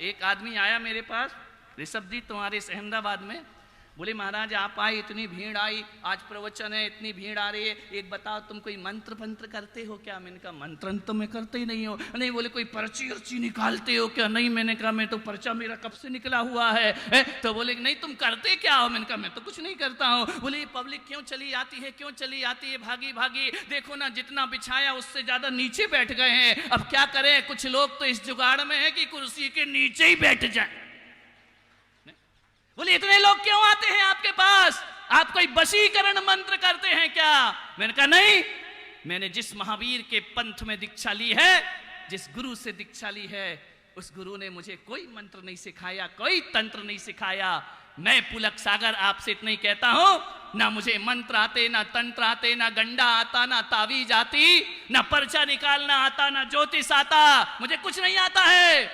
एक आदमी आया मेरे पास, ऋषभ जी तुम्हारे इस अहमदाबाद में, बोले महाराज आप आए, इतनी भीड़ आई, आज प्रवचन है, इतनी भीड़ आ रही है, एक बताओ तुम कोई मंत्र पंत्र करते हो क्या? मैंने कहा मंत्र तो मैं करते ही नहीं हो। नहीं, बोले कोई पर्ची अर्ची निकालते हो क्या? नहीं, मैंने कहा मैं तो पर्चा मेरा कब से निकला हुआ है। तो बोले नहीं तुम करते क्या हो? मैंने कहा मैं तो कुछ नहीं करता हूँ। बोले पब्लिक क्यों चली आती है, क्यों चली आती है, भागी भागी, देखो ना जितना बिछाया उससे ज्यादा नीचे बैठ गए हैं, अब क्या करें? कुछ लोग तो इस जुगाड़ में है कि कुर्सी के नीचे ही बैठ जाए। बोले इतने लोग क्यों आते हैं आपके पास, आप कोई वशीकरण मंत्र करते हैं क्या? मैंने कहा नहीं, मैंने जिस महावीर के पंथ में दीक्षा ली है, जिस गुरु से दीक्षा ली है, उस गुरु ने मुझे कोई मंत्र नहीं सिखाया, कोई तंत्र नहीं सिखाया। मैं पुलक सागर आपसे इतना ही कहता हूं, ना मुझे मंत्र आते, ना तंत्र आते, ना गंडा आता, ना तावीज आती, ना पर्चा निकालना आता, ना ज्योतिष आता, मुझे कुछ नहीं आता है।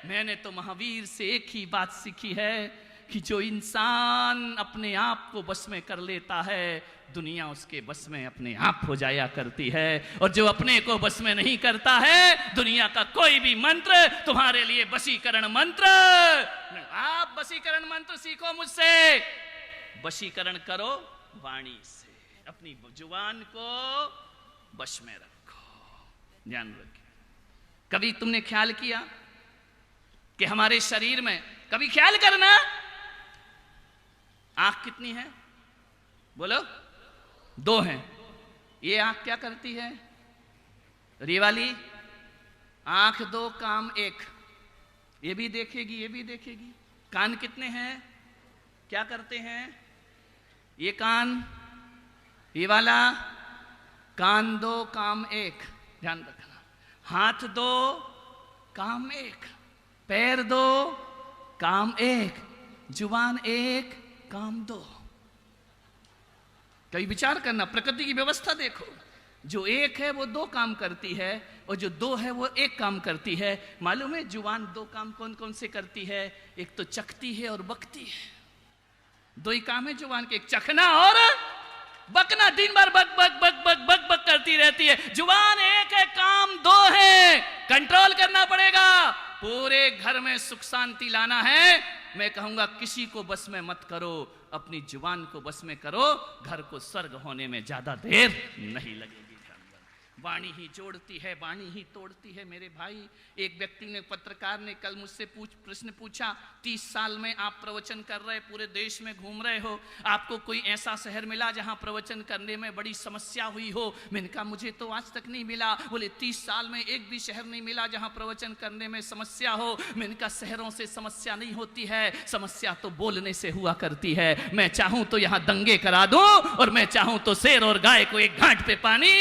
मैंने तो महावीर से एक ही बात सीखी है कि जो इंसान अपने आप को बस में कर लेता है, दुनिया उसके बस में अपने आप हो जाया करती है, और जो अपने को बस में नहीं करता है, दुनिया का कोई भी मंत्र तुम्हारे लिए वशीकरण मंत्र। आप वशीकरण मंत्र सीखो मुझसे, वशीकरण करो वाणी से, अपनी जुबान को बस में रखो। ध्यान रखिए, कभी तुमने ख्याल किया कि हमारे शरीर में, कभी ख्याल करना, आंख कितनी है? बोलो, 2 हैं। ये आंख क्या करती है? ये वाली आंख 2 काम 1, ये भी देखेगी, ये भी देखेगी। कान कितने हैं? क्या करते हैं? ये कान, ये वाला कान 2 काम 1, ध्यान रखना। हाथ 2 काम 1, पैर 2 काम 1, जुबान 1 काम 2। कभी विचार करना, प्रकृति की व्यवस्था देखो, जो 1 है वो 2 काम करती है, और जो 2 है वो 1 काम करती है। मालूम है जुबान 2 काम कौन कौन से करती है? एक तो चखती है और बकती है। 2 ही काम है जुबान के, एक चखना और बकना। दिन भर बक बक बक बक बक बक करती रहती है। जुबान 1 है, काम 2 है। कंट्रोल करना पड़ेगा। पूरे घर में सुख शांति लाना है, मैं कहूंगा किसी को बस में मत करो, अपनी जुबान को बस में करो, घर को स्वर्ग होने में ज्यादा देर नहीं लगेगी। वाणी ही जोड़ती है, वाणी ही तोड़ती है। मेरे भाई, एक व्यक्ति ने, पत्रकार ने कल मुझसे प्रश्न पूछा, 30 साल में आप प्रवचन कर रहे, पूरे देश में घूम रहे हो, आपको कोई ऐसा शहर मिला जहां प्रवचन करने में बड़ी समस्या हुई हो? मैंने कहा मुझे तो आज तक नहीं मिला। बोले 30 साल में एक भी शहर नहीं मिला जहां प्रवचन करने में समस्या हो। मैंने कहा शहरों से समस्या नहीं होती है, समस्या तो बोलने से हुआ करती है। मैं चाहूं तो यहां दंगे करा दूं, और मैं चाहूं तो शेर और गाय को एक घाट पे पानी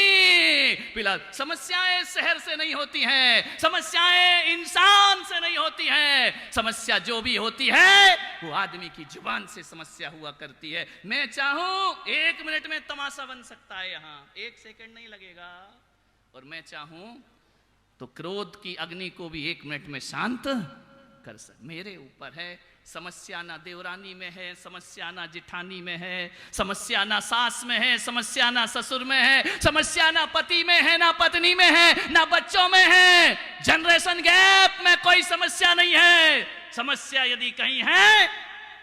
पिला। समस्याएं शहर से नहीं होती हैं, समस्याएं इंसान से नहीं होती हैं। समस्या जो भी होती है वो आदमी की जुबान से समस्या हुआ करती है। मैं चाहूं 1 मिनट में तमाशा बन सकता है, यहां 1 सेकंड नहीं लगेगा, और मैं चाहूं तो क्रोध की अग्नि को भी 1 मिनट में शांत कर सकता। मेरे ऊपर है। समस्या ना देवरानी में है, समस्या ना जिठानी में है, समस्या ना सास में है, समस्या ना ससुर में है, समस्या ना पति में है, ना पत्नी में है, ना बच्चों में है। जनरेशन गैप में कोई समस्या नहीं है। समस्या यदि कहीं है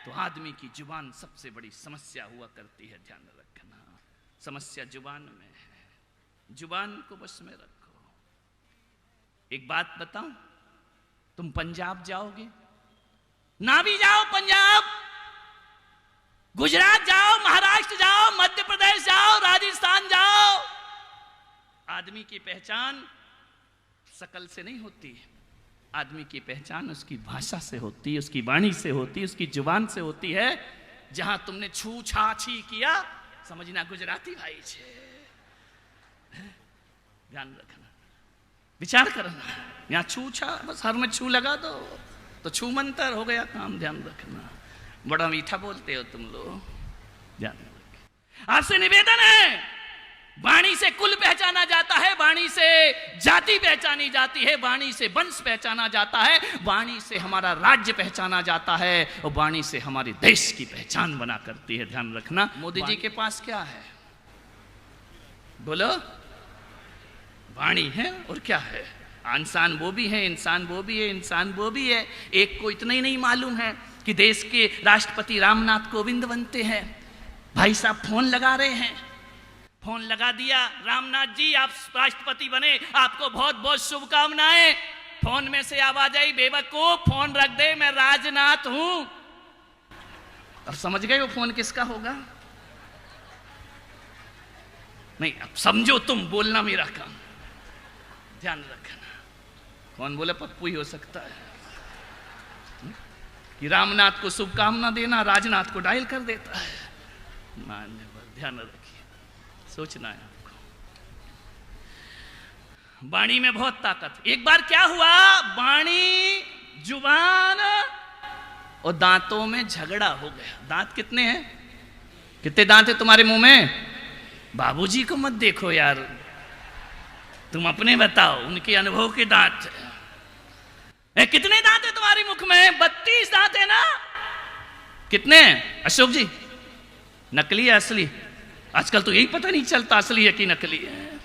तो आदमी की जुबान सबसे बड़ी समस्या हुआ करती है। ध्यान रखना, समस्या जुबान में है, जुबान को बस में रखो। एक बात बताऊं, तुम पंजाब जाओगे, ना भी जाओ पंजाब, गुजरात जाओ, महाराष्ट्र जाओ, मध्य प्रदेश जाओ, राजस्थान जाओ, आदमी की पहचान शकल से नहीं होती। आदमी की पहचान उसकी भाषा से होती है, उसकी वाणी से होती है, उसकी जुबान से होती है। जहां तुमने छू छा छी किया, समझना गुजराती भाई छे। ध्यान रखना, विचार करना। यहां छू छा, बस हर में छू लगा दो तो छू मंतर हो गया काम। ध्यान रखना, बड़ा मीठा बोलते हो तुम लोग। ध्यान रखना, आपसे निवेदन है, वाणी से कुल पहचाना जाता है, वाणी से जाति पहचानी जाती है, वाणी से वंश पहचाना जाता है, वाणी से हमारा राज्य पहचाना जाता है, और वाणी से हमारे देश की पहचान बना करती है। ध्यान रखना। मोदी जी के पास क्या है? बोलो, वाणी है और क्या है? इंसान वो भी है, इंसान वो भी है, इंसान वो भी है। एक को इतना ही नहीं मालूम है कि देश के राष्ट्रपति रामनाथ कोविंद बनते हैं। भाई साहब फोन लगा रहे हैं, फोन लगा दिया, रामनाथ जी आप राष्ट्रपति बने, आपको बहुत बहुत शुभकामनाएं। फोन में से आवाज आई, बेवकूफ फोन रख दे, मैं राजनाथ हूं। अब समझ गए वो फोन किसका होगा? नहीं, अब समझो तुम, बोलना मेरा काम, ध्यान रखना। कौन बोले? पप्पू ही हो सकता है कि रामनाथ को शुभकामना देना, राजनाथ को डायल कर देता है। ध्यान रखिए, सोचना है आपको। वाणी में बहुत ताकत। एक बार क्या हुआ, वाणी, जुबान और दांतों में झगड़ा हो गया। दांत कितने हैं? कितने दांत है तुम्हारे मुंह में? बाबूजी को मत देखो यार, तुम अपने बताओ, उनके अनुभव के दांत। कितने दांत है तुम्हारे मुख में? 32 दांत है ना? कितने हैं अशोक जी? नकली है असली? आजकल तो यही पता नहीं चलता असली है कि नकली है।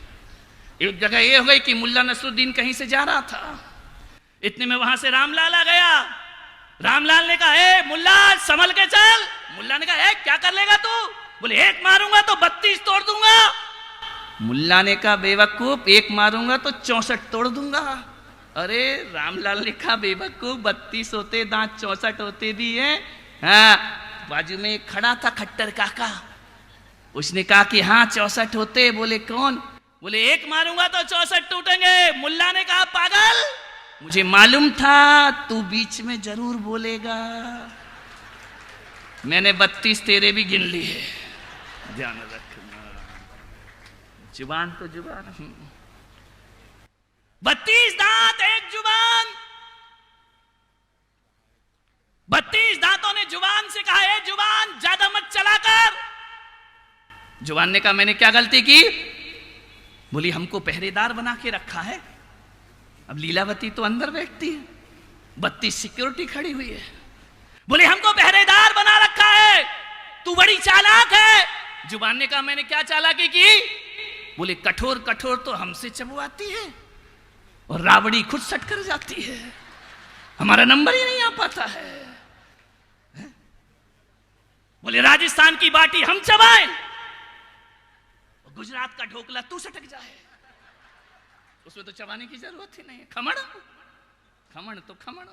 एक जगह ये हो गई कि मुल्ला नसरुद्दीन कहीं से जा रहा था, इतने में वहां से रामलाल आ गया। रामलाल ने कहा, ए मुल्ला संभल के चल। मुल्ला ने कहा, ए क्या कर लेगा तू? बोले, एक मारूंगा तो 32 तोड़ दूंगा। मुल्ला ने कहा, बेवकूफ, एक मारूंगा तो 64 तोड़ दूंगा। अरे रामलाल ने कहा, बेवकूफ, 32 होते दांत, 64 होते भी है। हाँ, बाजू में एक खड़ा था खट्टर काका, उसने कहा कि हाँ 64 होते। बोले कौन? बोले, एक मारूंगा तो 64 टूटेंगे। मुल्ला ने कहा, पागल, मुझे मालूम था तू बीच में जरूर बोलेगा, मैंने 32 तेरे भी गिन ली है। ध्यान रखना, जुबान तो जुबान, 32 दांत, एक जुबान। 32 दांतों ने जुबान से कहा, ए जुबान ज्यादा मत चला कर। जुबान ने कहा, मैंने क्या गलती की? बोली, हमको पहरेदार बना के रखा है। अब लीलावती तो अंदर बैठती है, 32 सिक्योरिटी खड़ी हुई है। बोले, हमको पहरेदार बना रखा है, तू बड़ी चालाक है। जुबान ने कहा, मैंने क्या चालाकी की? बोले, कठोर कठोर तो हमसे चबुआती है और रावड़ी खुद सट कर जाती है, हमारा नंबर ही नहीं आ पाता है। बोले, राजस्थान की बाटी हम चबाएं, गुजरात का ढोकला तू सटक जाए, उसमें तो चबाने की जरूरत ही नहीं है। खमण खमण तो खमण।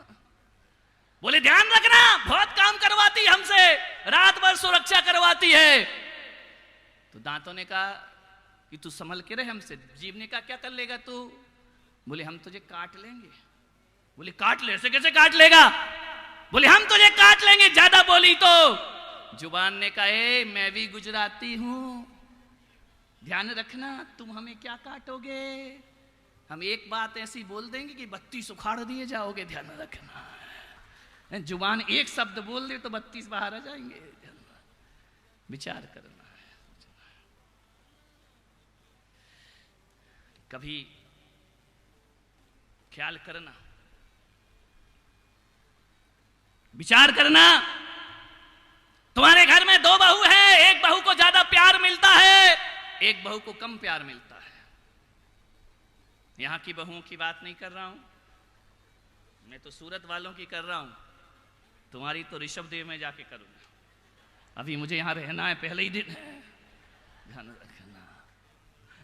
बोले, ध्यान रखना, बहुत काम करवाती हमसे, रात भर सुरक्षा करवाती है। तो दांतों ने कहा कि तू संभल के रहे हमसे। जीभ ने कहा, क्या कर लेगा तू? बोले, हम तुझे काट लेंगे। बोले, काट ले? ऐसे कैसे काट लेगा? बोले, हम तुझे काट लेंगे ज्यादा बोली तो। जुबान ने कहा, ए मैं भी गुजराती हूं, ध्यान रखना, तुम हमें क्या काटोगे? हम एक बात ऐसी बोल देंगे कि 32 उखाड़ दिए जाओगे। ध्यान रखना, जुबान एक शब्द बोल दे तो 32 बाहर आ जाएंगे। विचार करना है। कभी ख्याल करना, विचार करना। तुम्हारे घर में 2 बहू है, एक बहू को ज्यादा प्यार मिलता है, एक बहू को कम प्यार मिलता है। यहां की बहुओं की बात नहीं कर रहा हूं, मैं तो सूरत वालों की कर रहा हूं। तुम्हारी तो ऋषभ देव में जाके करूंगा, अभी मुझे यहां रहना है, पहले ही दिन है। ध्यान रखना,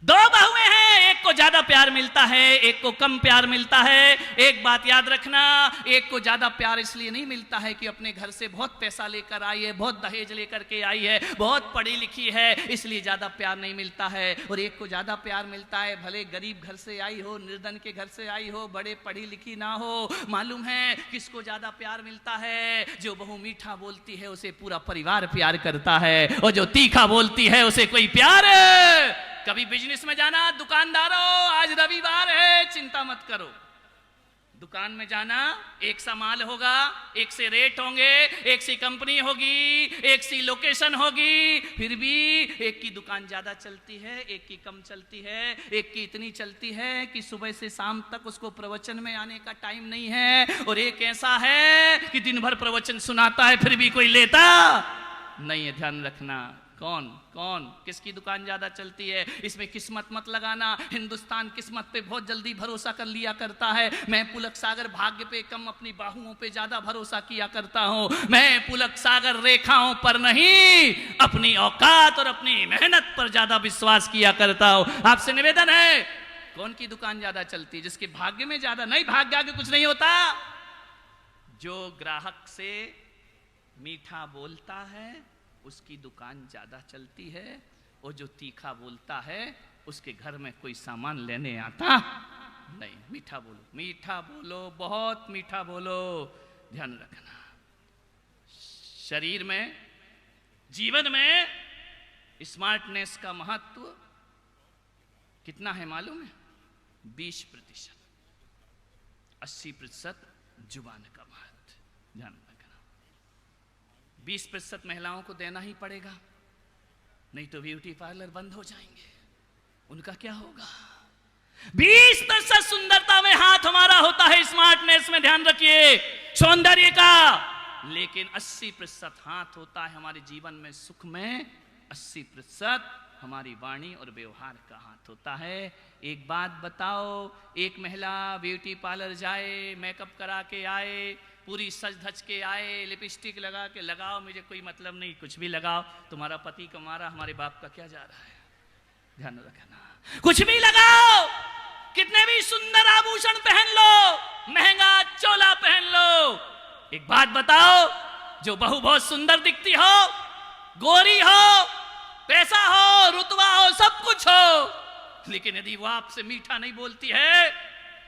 2 बहुएं हैं, एक को ज्यादा प्यार मिलता है, एक को कम प्यार मिलता है। एक बात याद रखना, एक को ज्यादा प्यार इसलिए नहीं मिलता है कि अपने घर से बहुत पैसा लेकर आई है, बहुत दहेज लेकर के आई है, बहुत पढ़ी लिखी है, इसलिए ज्यादा प्यार नहीं मिलता है। और एक को ज्यादा प्यार मिलता है, भले गरीब घर से आई हो, निर्धन के घर से आई हो, बड़े पढ़ी लिखी ना हो। मालूम है किसको ज्यादा प्यार मिलता है? जो बहू मीठा बोलती है उसे पूरा परिवार प्यार करता है, और जो तीखा बोलती है उसे कोई प्यार। कभी बिजनेस में जाना, दुकानदारों आज रविवार है, चिंता मत करो, दुकान में जाना, एक सा माल होगा, एक से रेट होंगे, एक सी कंपनी होगी, एक सी लोकेशन होगी, फिर भी एक की दुकान ज्यादा चलती है, एक की कम चलती है, एक की इतनी चलती है कि सुबह से शाम तक उसको प्रवचन में आने का टाइम नहीं है, और एक ऐसा है कि दिन भर प्रवचन सुनाता है फिर भी कोई लेता नहीं है। ध्यान रखना, कौन कौन किसकी दुकान ज्यादा चलती है? इसमें किस्मत मत लगाना। हिंदुस्तान किस्मत पे बहुत जल्दी भरोसा कर लिया करता है। मैं पुलक सागर भाग्य पे कम, अपनी बाहुओं पे ज्यादा भरोसा किया करता हूं। मैं पुलक सागर रेखाओं पर नहीं, अपनी औकात और अपनी मेहनत पर ज्यादा विश्वास किया करता हूं। आपसे निवेदन है, कौन की दुकान ज्यादा चलती है? जिसके भाग्य में ज्यादा नहीं, भाग्य आगे कुछ नहीं होता। जो ग्राहक से मीठा बोलता है उसकी दुकान ज्यादा चलती है, और जो तीखा बोलता है उसके घर में कोई सामान लेने आता नहीं। मीठा बोलो, मीठा बोलो, बहुत मीठा बोलो। ध्यान रखना, शरीर में, जीवन में स्मार्टनेस का महत्व कितना है मालूम है? 20%। 80% जुबान का महत्व। ध्यान रखना, 20% महिलाओं को देना ही पड़ेगा, नहीं तो ब्यूटी पार्लर बंद हो जाएंगे। उनका क्या होगा? 20% सुंदरता में हाथ हमारा होता है, स्मार्टनेस में, ध्यान रखिए, सौंदर्य का। लेकिन 80% हाथ होता है हमारे जीवन में, सुख में। 80% हमारी वाणी और व्यवहार का हाथ होता है। एक बात बताओ, एक महिला ब्यूटी पार्लर जाए, मेकअप करा के आए, पूरी सज धज के आए, लिपस्टिक लगा के, लगाओ मुझे कोई मतलब नहीं, कुछ भी लगाओ, तुम्हारा पति कमारा, हमारे बाप का क्या जा रहा है? ध्यान रखना, कुछ भी लगाओ, कितने भी सुंदर आभूषण पहन लो, महंगा चोला पहन लो, एक बात बताओ, जो बहू बहुत सुंदर दिखती हो, गोरी हो, पैसा हो, रुतबा हो, सब कुछ हो, लेकिन यदि वो आपसे मीठा नहीं बोलती है,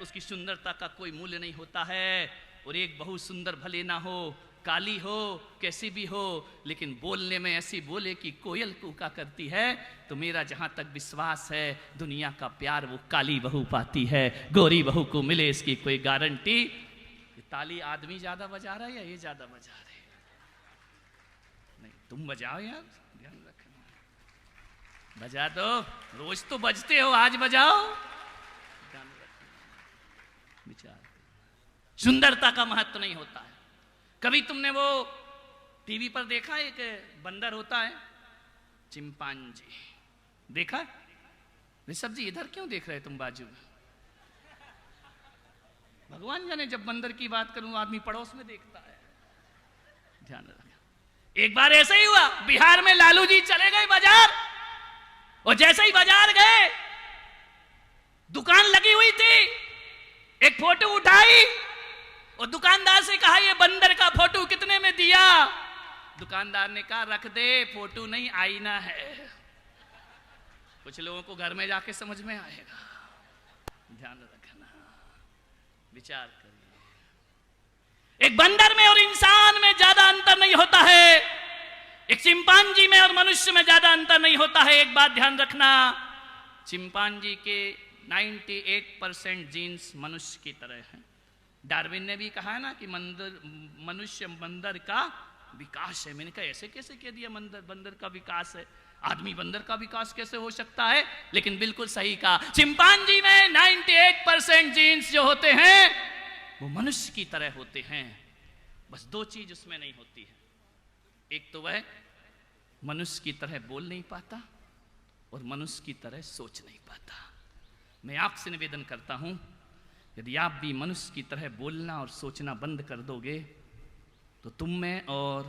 उसकी सुंदरता का कोई मूल्य नहीं होता है। और एक बहू सुंदर भले ना हो, काली हो, कैसी भी हो, लेकिन बोलने में ऐसी बोले कि कोयल कूका करती है, तो मेरा जहां तक विश्वास है, दुनिया का प्यार वो काली बहू पाती है, गोरी बहू को मिले इसकी कोई गारंटी। ताली आदमी ज्यादा बजा रहा है या ये ज्यादा बजा रहे? नहीं, तुम बजाओ यार, ध्यान रखना, बजा दो, रोज तो बजते हो, आज बजाओ। ध्यान रखना, विचार, सुंदरता का महत्व नहीं होता है। कभी तुमने वो टीवी पर देखा, एक बंदर होता है, चिंपांजी, देखा? ऋषभ जी इधर क्यों देख रहे तुम बाजू में? भगवान जाने, जब बंदर की बात करूं आदमी पड़ोस में देखता है। ध्यान रखना, एक बार ऐसा ही हुआ, बिहार में लालू जी चले गए बाजार, और जैसे ही बाजार गए, दुकान लगी हुई थी, एक फोटो उठाई और दुकानदार से कहा, ये बंदर का फोटो कितने में दिया? दुकानदार ने कहा, रख दे, फोटो नहीं, आईना है। कुछ लोगों को घर में जाके समझ में आएगा। ध्यान रखना, विचार करिए, एक बंदर में और इंसान में ज्यादा अंतर नहीं होता है, एक चिंपांजी में और मनुष्य में ज्यादा अंतर नहीं होता है। एक बात ध्यान रखना, चिंपांजी के 98% जीन्स मनुष्य की तरह हैं। डार्विन ने भी कहा है ना कि मनुष्य बंदर का विकास है। मैंने कहा ऐसे कैसे कह दिया, बंदर का विकास है? आदमी बंदर का विकास कैसे हो सकता है? लेकिन बिल्कुल सही कहा, चिंपांजी में 98% जीन्स जो होते हैं वो मनुष्य की तरह होते हैं। बस दो चीज उसमें नहीं होती है, एक तो वह मनुष्य की तरह बोल नहीं पाता और मनुष्य की तरह सोच नहीं पाता। मैं आपसे निवेदन करता हूं, यदि आप भी मनुष्य की तरह बोलना और सोचना बंद कर दोगे तो तुम में, और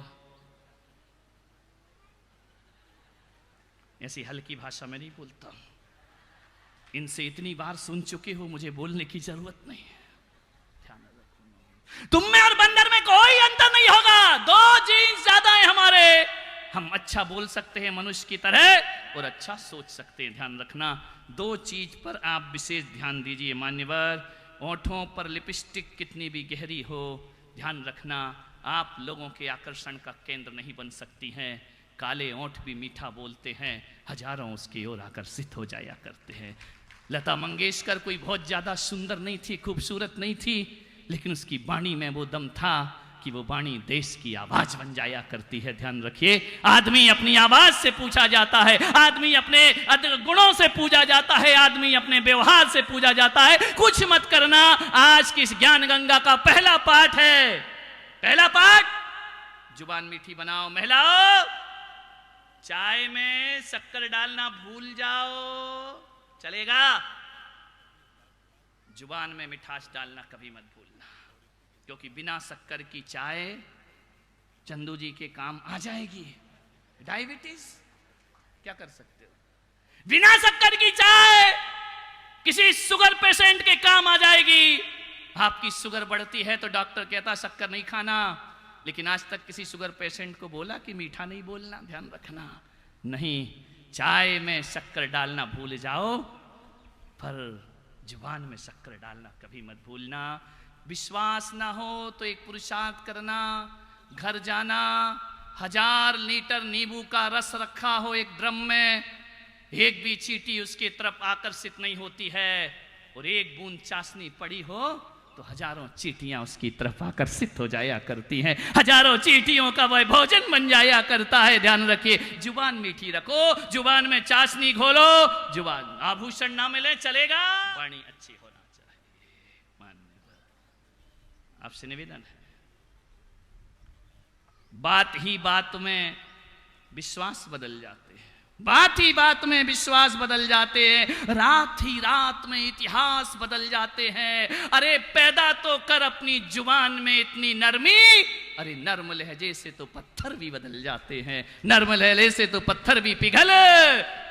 ऐसी हल्की भाषा में नहीं बोलता हूं, इनसे इतनी बार सुन चुके हो, मुझे बोलने की जरूरत नहीं है। ध्यान रखो, तुम में और बंदर में कोई अंतर नहीं होगा, दो जीन्स ज्यादा है हमारे। हम अच्छा बोल सकते हैं मनुष्य की तरह और अच्छा सोच सकते हैं। ध्यान रखना, दो चीज पर आप विशेष ध्यान दीजिए मान्यवर। ओंठों पर लिपस्टिक कितनी भी गहरी हो, ध्यान रखना, आप लोगों के आकर्षण का केंद्र नहीं बन सकती हैं। काले ओंठ भी मीठा बोलते हैं, हजारों उसकी ओर आकर्षित हो जाया करते हैं। लता मंगेशकर कोई बहुत ज्यादा सुंदर नहीं थी, खूबसूरत नहीं थी, लेकिन उसकी वाणी में वो दम था कि वो वाणी देश की आवाज बन जाया करती है। ध्यान रखिए, आदमी अपनी आवाज से पूछा जाता है, आदमी अपने गुणों से पूछा जाता है, आदमी अपने व्यवहार से पूछा जाता है। कुछ मत करना, आज की इस ज्ञान गंगा का पहला पाठ है। पहला पाठ, जुबान मीठी बनाओ। महिलाओं, चाय में शक्कर डालना भूल जाओ, चलेगा। जुबान में मिठास डालना कभी मत भूलना, क्योंकि बिना शक्कर की चाय चंदू जी के काम आ जाएगी। डायबिटीज क्या कर सकते हो? बिना शक्कर की चाय किसी शुगर पेशेंट के काम आ जाएगी। आपकी शुगर बढ़ती है तो डॉक्टर कहता शक्कर नहीं खाना, लेकिन आज तक किसी शुगर पेशेंट को बोला कि मीठा नहीं बोलना, ध्यान रखना। नहीं, चाय में शक्कर डालना भूल जाओ, पर जुबान में शक्कर डालना कभी मत भूलना। विश्वास ना हो तो एक पुरुषार्थ करना, घर जाना, 1000 लीटर नींबू का रस रखा हो एक ड्रम में, एक भी चींटी उसकी तरफ आकर्षित नहीं होती है, और एक बूंद चाशनी पड़ी हो तो हजारों चींटियां उसकी तरफ आकर्षित हो जाया करती हैं, हजारों चींटियों का वह भोजन बन जाया करता है। ध्यान रखिए, जुबान मीठी रखो, जुबान में चाशनी घोलो, जुबान आभूषण ना मिले चलेगा, वाणी अच्छी होना चाहिए। मान्य आपसे निवेदन है, बात ही बात में विश्वास बदल जाते हैं, बात ही बात में विश्वास बदल जाते हैं, रात ही रात में इतिहास बदल जाते हैं। अरे पैदा तो कर अपनी जुबान में इतनी नरमी, अरे नर्म लहजे से तो पत्थर भी बदल जाते हैं, नर्म लहजे से तो पत्थर भी पिघल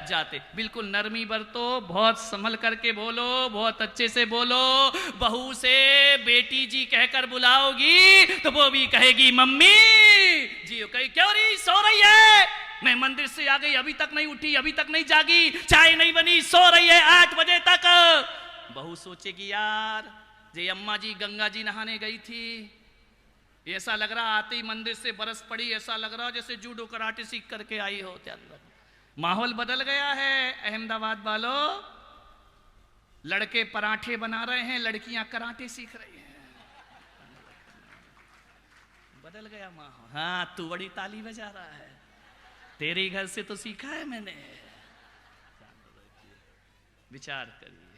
जाते। बिल्कुल नरमी बरतो, बहुत संभल करके बोलो, बहुत अच्छे से बोलो। बहू से बेटी जी कहकर बुलाओगी तो वो भी कहेगी मम्मी जी, कही क्यों नहीं सो रही है? मैं मंदिर से आ गई, अभी तक नहीं उठी, अभी तक नहीं जागी, चाय नहीं बनी, सो रही है 8 बजे तक। बहू सोचेगी यार जे अम्मा जी गंगा जी नहाने गई थी, ऐसा लग रहा आते ही मंदिर से बरस पड़ी, ऐसा लग रहा जैसे जूडो कराटे सीख करके आई हो। माहौल बदल गया है अहमदाबाद वालों, लड़के पराठे बना रहे हैं, लड़कियां कराटे सीख रही हैं, बदल गया माहौल। हाँ, तू बड़ी ताली बजा रहा है, तेरे घर से तो सीखा है मैंने। विचार करिए।